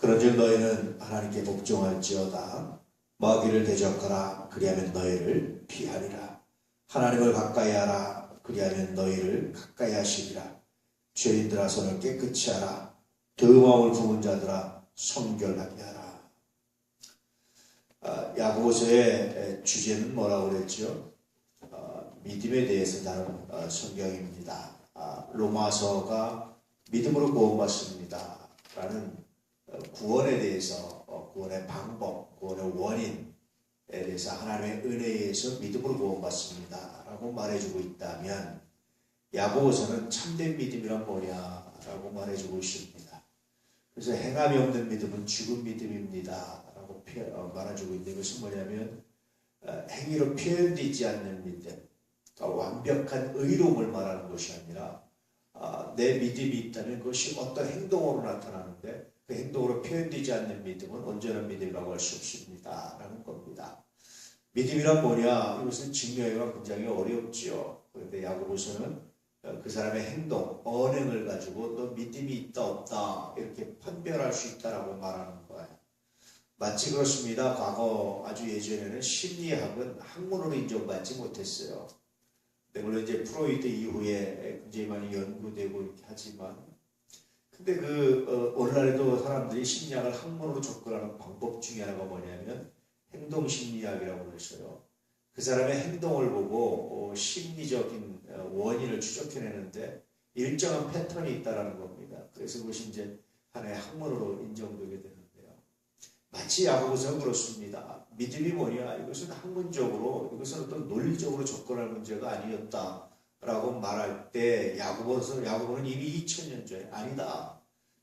그런즉 너희는 하나님께 복종할지어다. 마귀를 대적하라. 그리하면 너희를 피하리라. 하나님을 가까이 하라. 그리하면 너희를 가까이 하시리라. 죄인들아 손을 깨끗이 하라. 더마음을 품은 자들아 성결하게 하라. 야고보서의 주제는 뭐라고 그랬죠? 믿음에 대해서 다룬 성경입니다. 로마서가 믿음으로 구원받습니다 라는 구원에 대해서, 구원의 방법, 구원의 원인에 대해서 하나님의 은혜에 의해서 믿음으로 구원받습니다 라고 말해주고 있다면, 야고보서는 참된 믿음이란 뭐냐 라고 말해주고 있습니다. 그래서 행함이 없는 믿음은 죽은 믿음입니다 라고 말해주고 있는 것은 뭐냐면, 행위로 표현되지 않는 믿음, 그러니까 완벽한 의로움을 말하는 것이 아니라 내 믿음이 있다면 그것이 어떤 행동으로 나타나는데 그 행동으로 표현되지 않는 믿음은 온전한 믿음이라고 할 수 없습니다 라는 겁니다. 믿음이란 뭐냐? 이것은 증명하기가 굉장히 어렵지요. 그런데 야고보서는 그 사람의 행동, 언행을 가지고 너 믿음이 있다 없다 이렇게 판별할 수 있다라고 말하는 거예요. 마치 그렇습니다. 과거 아주 예전에는 심리학은 학문으로 인정받지 못했어요. 물론 이제 프로이드 이후에 굉장히 많이 연구되고 이렇게 하지만, 근데 오늘날에도 사람들이 심리학을 학문으로 접근하는 방법 중에 하나가 뭐냐면 행동심리학이라고 그랬어요. 그 사람의 행동을 보고 심리적인 원인을 추적해내는데 일정한 패턴이 있다라는 겁니다. 그래서 그것이 이제 하나의 학문으로 인정되게 되는데요. 마치 야고보서는 그렇습니다. 믿음이 뭐냐? 이것은 학문적으로, 이것은 어떤 논리적으로 접근할 문제가 아니었다라고 말할 때 야고보는 이미 2000년 전에 아니다.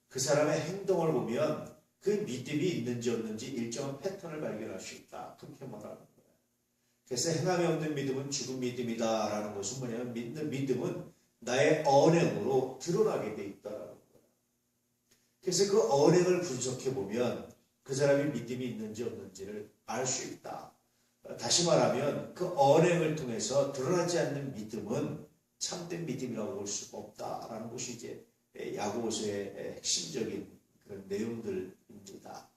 그 사람의 행동을 보면 그 믿음이 있는지 없는지 일정한 패턴을 발견할 수 있다. 그렇게 말하는 거예요. 그래서 행함이 없는 믿음은 죽은 믿음이다라는 것은 뭐냐면, 믿는 믿음은 나의 언행으로 드러나게 돼 있다라는 거예요. 그래서 그 언행을 분석해 보면 그 사람이 믿음이 있는지 없는지를 알 수 있다. 다시 말하면 그 언행을 통해서 드러나지 않는 믿음은 참된 믿음이라고 볼 수가 없다라는 것이 이제 야고보서의 핵심적인 그런 내용들입니다.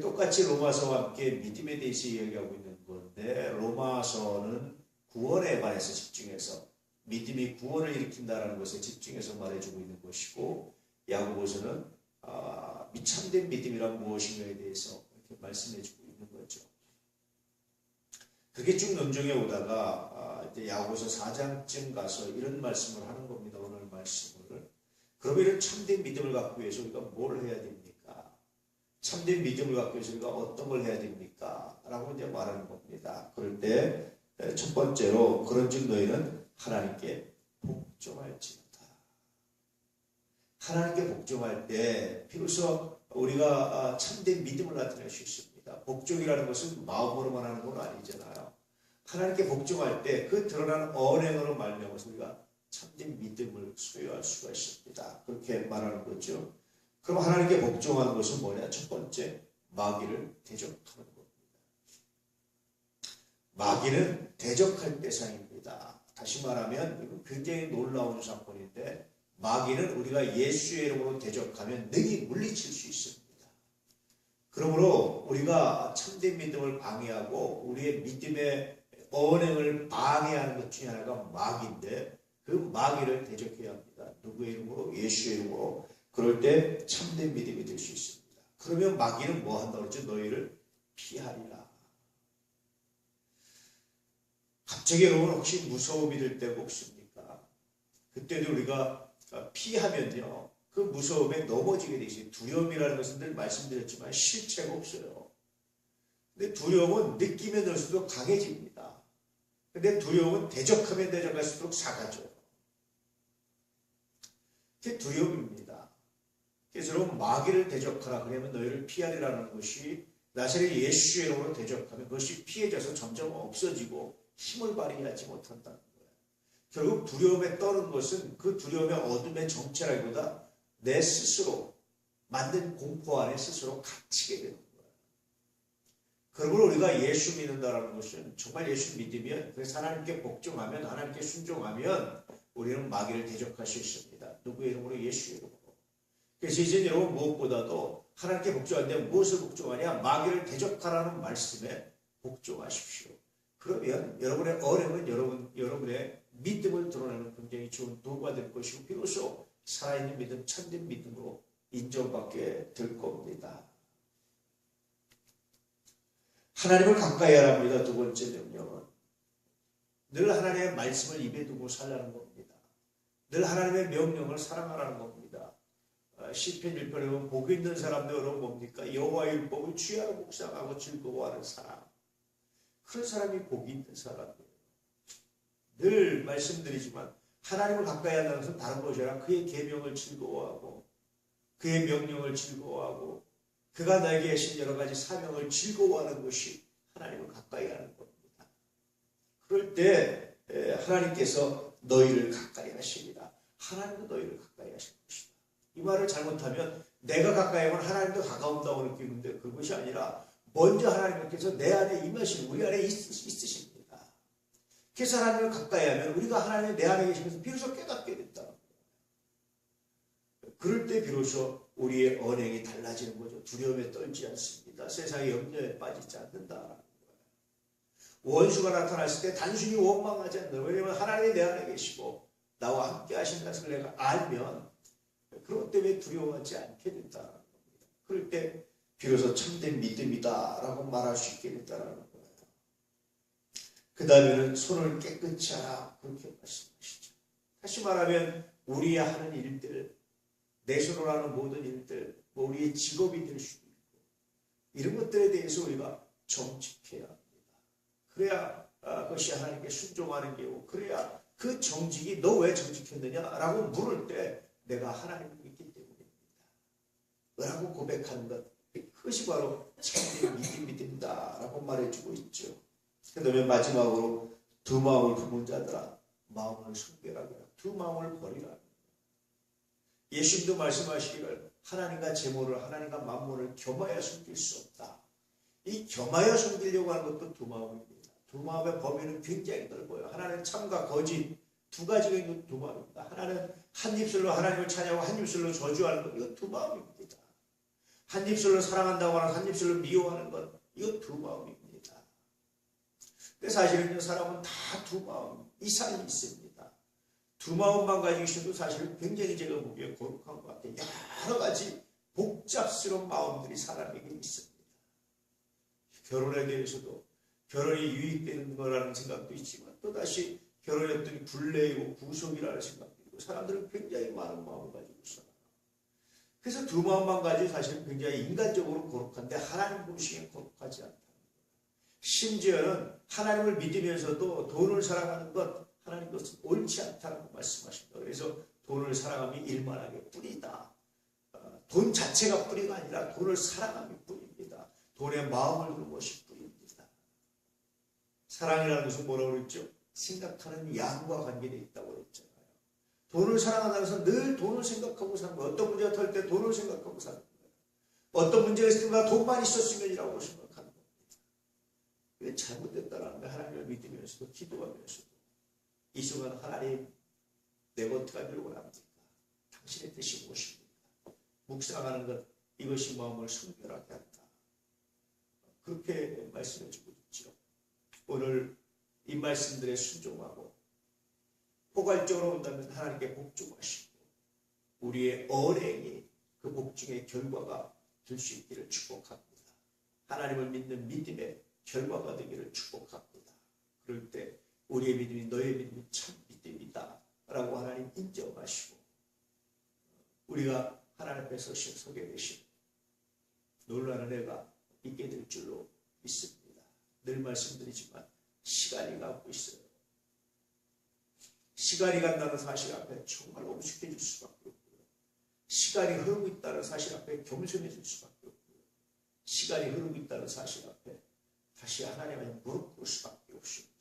똑같이 로마서와 함께 믿음에 대해서 이야기하고 있는 건데, 로마서는 구원에 관해서 집중해서 믿음이 구원을 일으킨다는 것에 집중해서 말해주고 있는 것이고, 야고보서는 참된 믿음이란 무엇인가에 대해서 이렇게 말씀해주고 있는 거죠. 그게 쭉 논증해 오다가 이제 야고보서 4장쯤 가서 이런 말씀을 하는 겁니다. 오늘 말씀을. 그러면 참된 믿음을 갖기 위해서 우리가 뭘 해야 됩니까? 참된 믿음을 갖기 위해서 우리가 어떤 걸 해야 됩니까? 라고 이제 말하는 겁니다. 그럴 때 첫 번째로, 그런즉 너희는 하나님께 복종할지어다. 하나님께 복종할 때 비로소 우리가 참된 믿음을 나타낼 수 있습니다. 복종이라는 것은 마음으로만 하는 건 아니잖아요. 하나님께 복종할 때 그 드러나는 언행으로 말미암아서 우리가 참된 믿음을 소유할 수가 있습니다. 그렇게 말하는 거죠. 그럼 하나님께 복종하는 것은 뭐냐? 첫 번째, 마귀를 대적하는 겁니다. 마귀는 대적할 대상입니다. 다시 말하면 이거 굉장히 놀라운 사건인데, 마귀는 우리가 예수의 이름으로 대적하면 능히 물리칠 수 있습니다. 그러므로 우리가 참된 믿음을 방해하고 우리의 믿음의 언행을 방해하는 것 중에 하나가 마귀인데, 그 마귀를 대적해야 합니다. 누구의 이름으로? 예수의 이름으로. 그럴 때 참된 믿음이 될 수 있습니다. 그러면 마귀는 뭐 한다고 그랬죠? 너희를 피하리라. 갑자기 여러분 혹시 무서움이 들 때가 없습니까? 그때도 우리가 피하면요, 그 무서움에 넘어지게 되죠. 두려움이라는 것은 늘 말씀드렸지만 실체가 없어요. 근데 두려움은 느끼면 들수록 강해집니다. 근데 두려움은 대적하면 대적할수록 작아져요. 그게 두려움입니다. 그래서 여러분, 마귀를 대적하라 그러면 너희를 피하리라는 것이, 나사렛 예수의 이름으로 대적하면 그것이 피해져서 점점 없어지고 힘을 발휘하지 못한다는 거예요. 결국 두려움에 떠는 것은 그 두려움의 어둠의 정체라기보다 내 스스로 만든 공포 안에 스스로 갇히게 되는 거예요. 그러므로 우리가 예수 믿는다는 것은 정말 예수 믿으면, 그래서 하나님께 복종하면, 하나님께 순종하면 우리는 마귀를 대적할 수 있습니다. 누구의 이름으로? 예수의 이름으로. 그래서 이제 여러분 무엇보다도 하나님께 복종하는데 무엇을 복종하냐? 마귀를 대적하라는 말씀에 복종하십시오. 그러면 여러분의 어려움은 여러분의 믿음을 드러내는 굉장히 좋은 도구가 될 것이고 비로소 살아있는 믿음, 참된 믿음으로 인정받게 될 겁니다. 하나님을 가까이 하랍니다. 두 번째 명령은 늘 하나님의 말씀을 입에 두고 살라는 겁니다. 늘 하나님의 명령을 사랑하라는 겁니다. 시편 1편에 보면 복 있는 사람들 여러분 뭡니까? 여호와의 율법을 취하고 묵상하고 즐거워하는 사람. 그런 사람이 복이 있는 사람이에요. 늘 말씀드리지만 하나님을 가까이 한다는 것은 다른 것이 아니라 그의 계명을 즐거워하고 그의 명령을 즐거워하고 그가 나에게 하신 여러 가지 사명을 즐거워하는 것이 하나님을 가까이 하는 겁니다. 그럴 때 하나님께서 너희를 가까이 하십니다. 하나님도 너희를 가까이 하실 것이다. 이 말을 잘못하면 내가 가까이 하면 하나님도 가까운다고 느끼는데 그것이 아니라 먼저 하나님께서 내 안에 임하시는 우리 안에 있으십니다. 그래서 하나님을 가까이 하면 우리가 하나님의 내 안에 계시면서 비로소 깨닫게 된다. 그럴 때 비로소 우리의 언행이 달라지는 거죠. 두려움에 떨지 않습니다. 세상의 염려에 빠지지 않는다. 원수가 나타났을 때 단순히 원망하지 않는다. 왜냐하면 하나님이 내 안에 계시고 나와 함께 하신다는 것을 내가 알면 그것 때문에 두려워하지 않게 된다는 겁니다. 그럴 때 비로소 참된 믿음이다 라고 말할 수 있게 된다는 거예요. 그 다음에는 손을 깨끗이 하라 그렇게 말씀하시죠. 다시 말하면 우리 하는 일들, 내 손으로 하는 모든 일들, 우리의 직업이 될 수도 있고 이런 것들에 대해서 우리가 정직해야 합니다. 그래야 그것이 하나님께 순종하는 게고 그래야 그 정직이 너 왜 정직했느냐라고 물을 때 내가 하나님을 믿기 때문입니다. 라고 고백하는 것 그것이 바로 참된 믿음이다라고 말해주고 있죠. 그 다음에 마지막으로 두 마음을 품은 자들아 마음을 순결하게 하라. 두 마음을 버리라. 예수님도 말씀하시기를 하나님과 재물을 하나님과 만물을 겸하여 숨길 수 없다. 이 겸하여 숨기려고 하는 것도 두 마음입니다. 두 마음의 범위는 굉장히 넓어요. 하나는 참과 거짓 두 가지가 있는 두 마음입니다. 하나는 한 입술로 하나님을 찬양하고 한 입술로 저주하는 것 이거 두 마음입니다. 한 입술로 사랑한다고 하는 한 입술로 미워하는 것 이거 두 마음입니다. 근데 사실은요 사람은 다 두 마음 이상이 있습니다. 두 마음만 가지고 있어도 사실은 굉장히 제가 보기에 거룩한 것 같아요. 여러 가지 복잡스러운 마음들이 사람에게 있습니다. 결혼에 대해서도 결혼이 유익되는 거라는 생각도 있지만 또다시 결혼이 어떤 굴레이고 구속이라는 생각도 있고 사람들은 굉장히 많은 마음을 가지고 있어요. 그래서 두 마음만 가지고 사실은 굉장히 인간적으로 거룩한데 하나님 보시기엔 거룩하지 않다. 심지어는 하나님을 믿으면서도 돈을 사랑하는 것 하나님 것은 옳지 않다고 말씀하십니다. 그래서 돈을 사랑함이 일만하게 뿌리다. 돈 자체가 뿌리가 아니라 돈을 사랑함이 뿌리입니다. 돈에 마음을 두는 것이 뿌리입니다. 사랑이라는 것은 뭐라고 그랬죠? 생각하는 양과 관계되어 있다고 그랬잖아요. 돈을 사랑한다는 것은 늘 돈을 생각하고 사는 거예요. 어떤 문제가 터질 때 돈을 생각하고 사는 거예요. 어떤 문제가 있을 때마다 돈만 있었으면이라고 생각하는 겁니다. 그게 잘못됐다라는 거 하나님을 믿으면서도 기도하면서도 이 순간 하나님 내가 어떻게 하려고 합니까? 당신의 뜻이 무엇입니까? 묵상하는 것 이것이 마음을 순결하게 한다. 그렇게 말씀해 주고 있죠. 오늘 이 말씀들에 순종하고 포괄적으로 본다면 하나님께 복종하시고 우리의 언행이 그 복종의 결과가 될 수 있기를 축복합니다. 하나님을 믿는 믿음의 결과가 되기를 축복합니다. 그럴 때 우리의 믿음이 너의 믿음이 참 믿음이다 라고 하나님 인정하시고 우리가 하나님 앞에서 서게 되신 놀라는 애가 있게 될 줄로 믿습니다. 늘 말씀드리지만 시간이 가고 있어요. 시간이 간다는 사실 앞에 정말 엄숙해질 수밖에 없고요. 시간이 흐르고 있다는 사실 앞에 겸손해질 수밖에 없고요. 시간이 흐르고 있다는 사실 앞에 다시 하나님의 무릎 꿇을 수밖에 없습니다.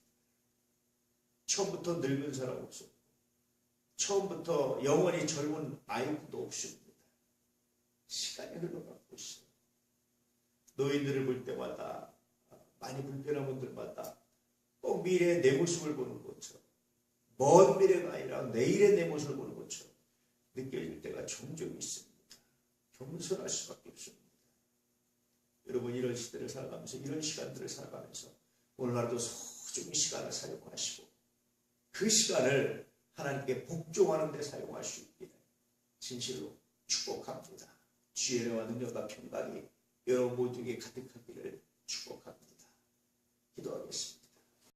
처음부터 늙은 사람 없었고 처음부터 영원히 젊은 아이도 없습니다. 시간이 흘러가고 있어요. 노인들을 볼 때마다 많이 불편한 분들마다 꼭 미래의 내 모습을 보는 것처럼 먼 미래가 아니라 내일의 내 모습을 보는 것처럼 느껴질 때가 종종 있습니다. 겸손할 수밖에 없습니다. 여러분 이런 시대를 살아가면서 이런 시간들을 살아가면서 오늘날도 소중히 시간을 사용하시고 그 시간을 하나님께 복종하는 데 사용할 수 있기를 진실로 축복합니다. 주의 은혜와 능력과 평강이 여러분 모두에게 가득하기를 축복합니다. 기도하겠습니다.